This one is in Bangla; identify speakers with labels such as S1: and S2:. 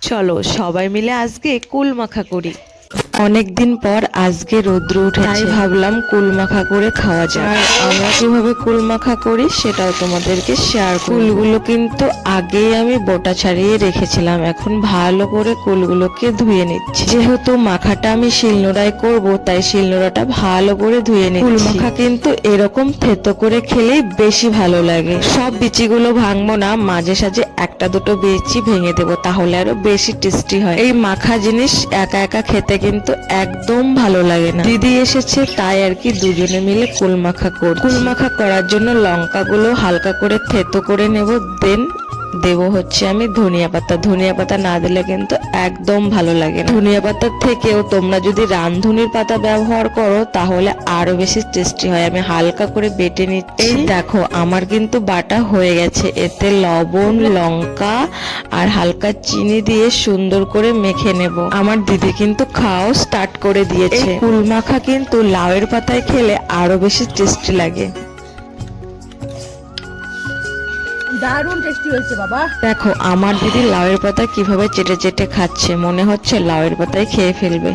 S1: চলো সবাই মিলে আজকে কুল মাখা করি। অনেকদিন পর আজকে রৌদ্র উঠেছে, তাই ভাবলাম কুল মাখা করে খাওয়া যায়। আর আমরা কিভাবে কুল মাখা করি সেটাও তোমাদেরকে শেয়ার করি। কুলগুলো কিন্তু আগেই আমি বোটা ছাড়িয়ে রেখেছিলাম, এখন ভালো করে কুলগুলোকে ধুয়ে নিচ্ছি। যেহেতু মাখাটা আমি শিলনোড়ায় করব, তাই শিলনোড়াটা ভালো করে ধুয়ে নিচ্ছি। কুল মাখা কিন্তু এরকম থেতো করে খেলেই বেশি ভালো লাগে। সব বিচিগুলো ভাঙবো না, মাঝে সাঝে একটা দুটো বিচি ভেঙে দেবো, তাহলে আরো বেশি টেস্টি হয়। এই মাখা জিনিস একা একা খেতে কিন্তু একদম ভালো লাগে না। দিদি এসেছে তাই আর কি দুজনে মিলে কুল মাখা করছি। কুল মাখা করার জন্য লঙ্কাগুলো হালকা করে থেতো করে নেব, দেন দেবো হচ্ছে আমি ধনিয়া পাতা। ধনিয়া পাতা না দিলে কিন্তু একদম ভালো লাগে না। ধনিয়া পাতার থেকেও তোমরা যদি রাঁধুনির পাতা ব্যবহার করো তাহলে আরো বেশি টেস্টি হয়। আমি হালকা করে বেটে নিচ্ছি। এই দেখো আমার কিন্তু বাটা হয়ে গেছে। এতে লবণ, লঙ্কা আর হালকা চিনি দিয়ে সুন্দর করে মেখে নেব। আমার দিদি কিন্তু খাওয়া স্টার্ট করে দিয়েছে। কুল মাখা কিন্তু লাউয়ের পাতায় খেলে আরো বেশি টেস্টি লাগে।
S2: দারুণ টেস্টি হয়েছে বাবা।
S1: দেখো আমার দিদি লাউয়ের পাতা কিভাবে চেটে চেটে খাচ্ছে, মনে হচ্ছে লাউয়ের পাতায় খেয়ে ফেলবে।